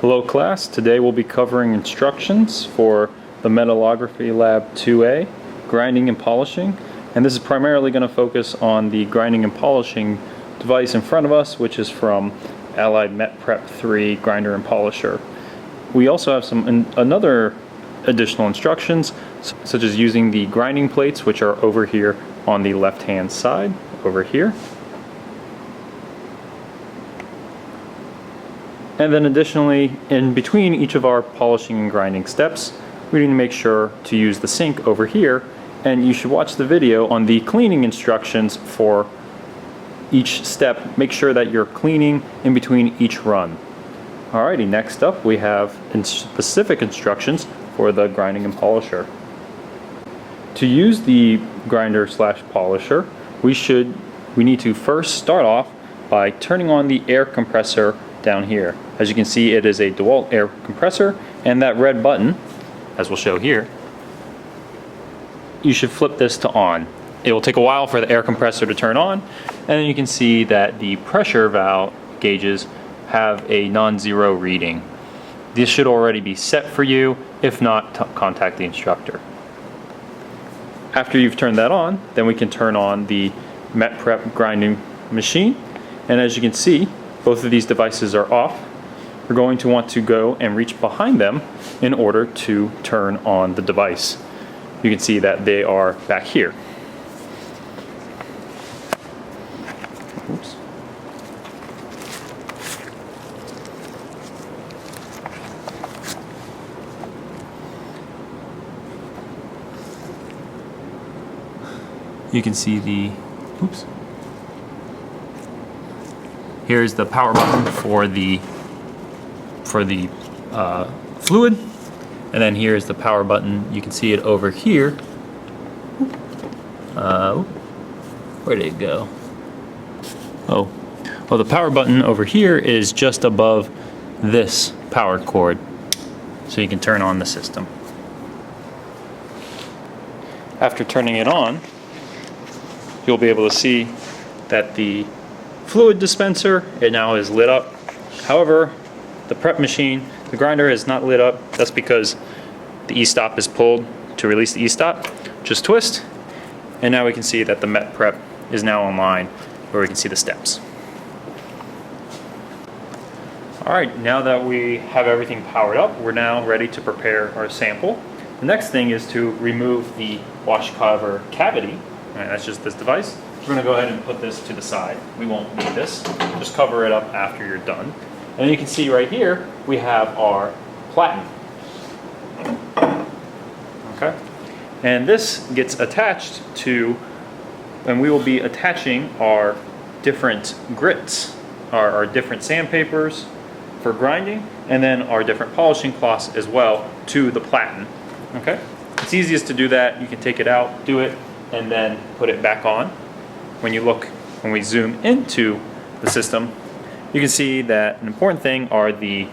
Hello class, today we'll be covering instructions for the Metallography Lab 2A, grinding and polishing, and this is primarily going to focus on the grinding and polishing device in front of us, which is from Allied MetPrep 3 grinder and polisher. We also have another additional instructions, such as using the grinding plates, which are over here on the left hand side, over here. And then additionally, in between each of our polishing and grinding steps, we need to make sure to use the sink over here, and you should watch the video on the cleaning instructions for each step. Make sure that you're cleaning in between each run. Alrighty, next up we have specific instructions for the grinding and polisher. To use the grinder slash polisher, we need to first start off by turning on the air compressor down here. As you can see, it is a DeWalt air compressor, and that red button, as we'll show here, you should flip this to on. It will take a while for the air compressor to turn on, and then you can see that the pressure valve gauges have a non-zero reading. This should already be set for you. If not, contact the instructor. After you've turned that on, then we can turn on the MetPrep grinding machine, and as you can see, both of these devices are off. We're going to want to go and reach behind them in order to turn on the device. You can see that they are back here. Oops. You can see oops. Here's the power button for the fluid, and then here's the power button. You can see it over here. Where did it go? Oh, well, the power button over here is just above this power cord, so you can turn on the system. After turning it on, you'll be able to see that the fluid dispenser, it now is lit up. However, the prep machine, the grinder is not lit up. That's because the e-stop is pulled to release the e-stop. Just twist, and now we can see that the MetPrep is now online, where we can see the steps. Alright, now that we have everything powered up, we're now ready to prepare our sample. The next thing is to remove the wash cover cavity. Alright, that's just this device. We're going to go ahead and put this to the side. We won't need this. Just cover it up after you're done. And you can see right here, we have our platen. Okay. And this gets attached to, and we will be attaching our different grits, our different sandpapers for grinding, and then our different polishing cloths as well to the platen. Okay. It's easiest to do that. You can take it out, do it, and then put it back on. When we zoom into the system, you can see that an important thing are the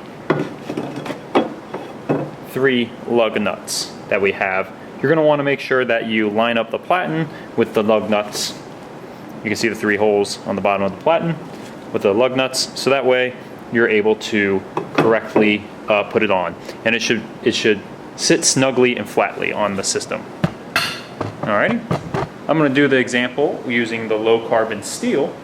3 lug nuts that we have. You're going to want to make sure that you line up the platen with the lug nuts. You can see the 3 holes on the bottom of the platen with the lug nuts, so that way you're able to correctly put it on, and it should sit snugly and flatly on the system. Alrighty. I'm going to do the example using the low carbon steel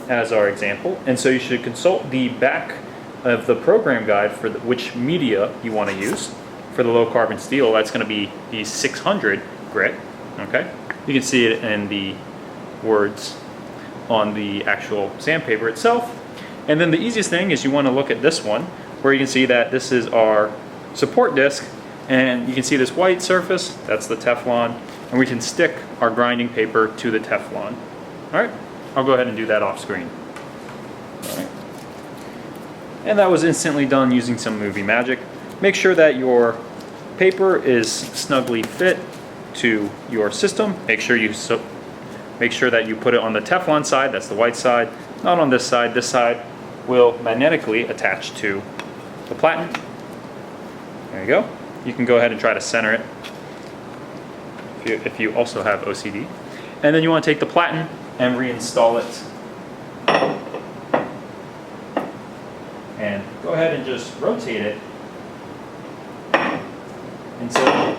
as our example, and so you should consult the back of the program guide for which media you want to use. For the low carbon steel, that's going to be the 600 grit. Okay, you can see it in the words on the actual sandpaper itself. And then the easiest thing is you want to look at this one, where you can see that this is our support disc, and you can see this white surface, that's the Teflon, and we can stick our grinding paper to the Teflon. Alright, I'll go ahead and do that off screen. Alright. And that was instantly done using some movie magic. Make sure that your paper is snugly fit to your system. Make sure that you put it on the Teflon side, that's the white side, not on this side. This side will magnetically attach to the platen. There you go. You can go ahead and try to center it if you also have OCD. And then you want to take the platen and reinstall it and go ahead and just rotate it until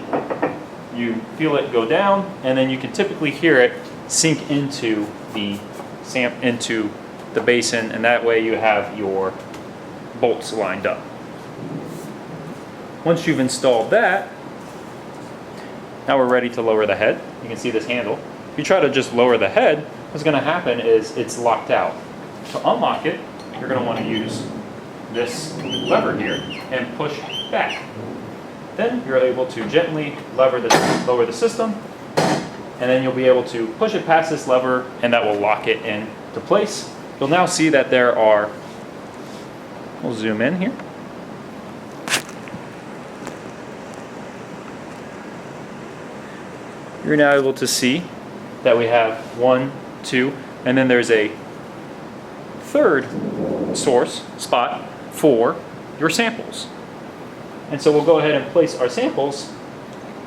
you feel it go down, and then you can typically hear it sink into the basin, and that way you have your bolts lined up. Once you've installed that, now we're ready to lower the head. You can see this handle. If you try to just lower the head, what's going to happen is it's locked out. To unlock it, you're going to want to use this lever here and push back. Then you're able to gently lower the system, and then you'll be able to push it past this lever, and that will lock it into place. You'll now see that there are, we'll zoom in here. You're now able to see that we have 1, 2, and then there's a third source spot for your samples. And so we'll go ahead and place our samples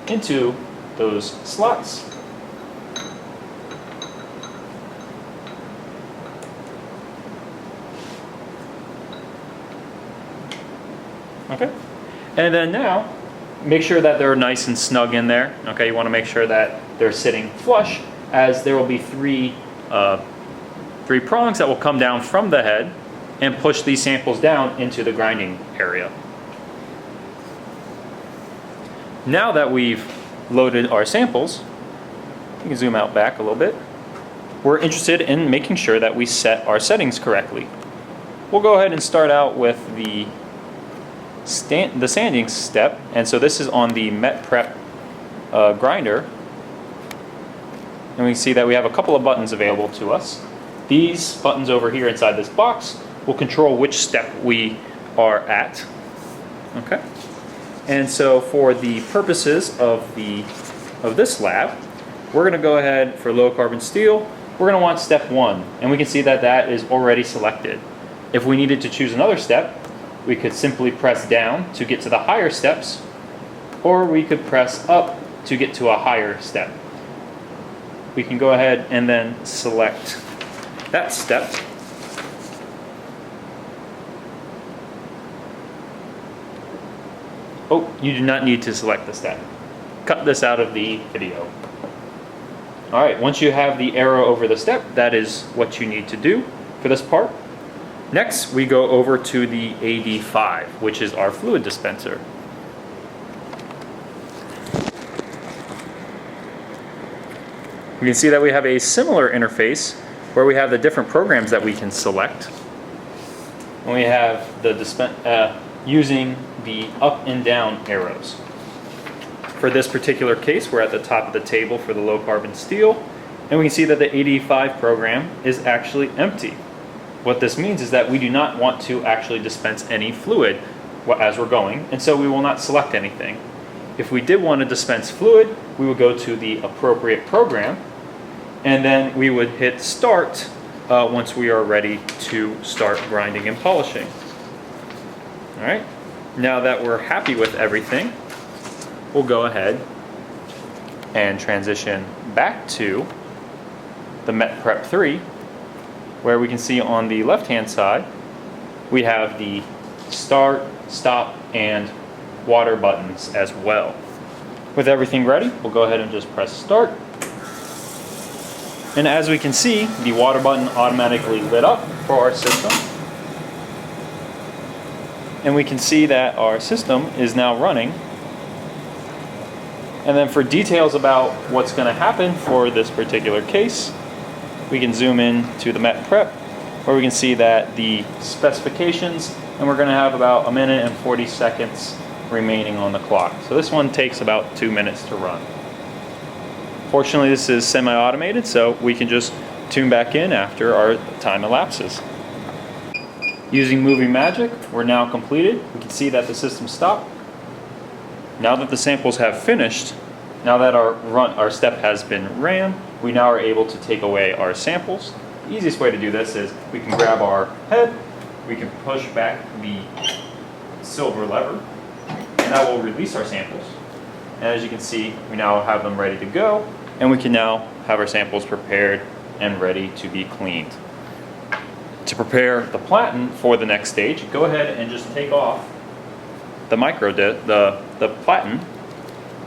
into those slots. Okay. And then now, make sure that they're nice and snug in there. Okay, you want to make sure that they're sitting flush, as there will be three prongs that will come down from the head and push these samples down into the grinding area. Now that we've loaded our samples, you can zoom out back a little bit. We're interested in making sure that we set our settings correctly. We'll go ahead and start out with the sanding step, and so this is on the MetPrep grinder, and we see that we have a couple of buttons available to us. These buttons over here inside this box will control which step we are at. Okay, and so for the purposes of this lab, we're going to go ahead for low carbon steel. We're going to want step 1, and we can see that that is already selected. If we needed to choose another step, we could simply press down to get to the higher steps, or we could press up to get to a higher step. We can go ahead and then select that step. Oh, you do not need to select the step. Cut this out of the video. All right, once you have the arrow over the step, that is what you need to do for this part. Next, we go over to the AD-5, which is our fluid dispenser. We can see that we have a similar interface where we have the different programs that we can select. And we have the using the up and down arrows. For this particular case, we're at the top of the table for the low carbon steel, and we can see that the AD-5 program is actually empty. What this means is that we do not want to actually dispense any fluid as we're going, and so we will not select anything. If we did want to dispense fluid, we would go to the appropriate program, and then we would hit start once we are ready to start grinding and polishing. All right, now that we're happy with everything, we'll go ahead and transition back to the MetPrep 3, where we can see on the left-hand side, we have the start, stop, and water buttons as well. With everything ready, we'll go ahead and just press start. And as we can see, the water button automatically lit up for our system. And we can see that our system is now running. And then for details about what's going to happen for this particular case, we can zoom in to the MetPrep, where we can see that the specifications, and we're going to have about 1 minute and 40 seconds remaining on the clock. So this one takes about 2 minutes to run. Fortunately, this is semi-automated, so we can just tune back in after our time elapses. Using Moving Magic, we're now completed. We can see that the system stopped. Now that the samples have finished, now that our step has been ran, we now are able to take away our samples. The easiest way to do this is we can grab our head, we can push back the silver lever, and that will release our samples. And as you can see, we now have them ready to go, and we can now have our samples prepared and ready to be cleaned. To prepare the platen for the next stage, go ahead and just take off the the platen,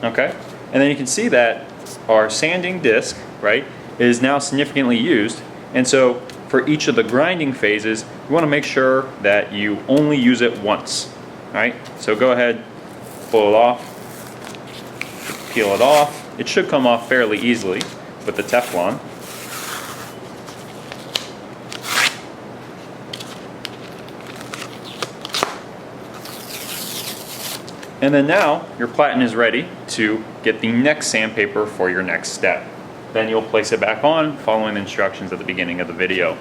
okay? And then you can see that our sanding disc, right, is now significantly used. And so for each of the grinding phases, you want to make sure that you only use it once, right? So go ahead, pull it off, peel it off. It should come off fairly easily with the Teflon. And then now your platen is ready to get the next sandpaper for your next step. Then you'll place it back on following the instructions at the beginning of the video.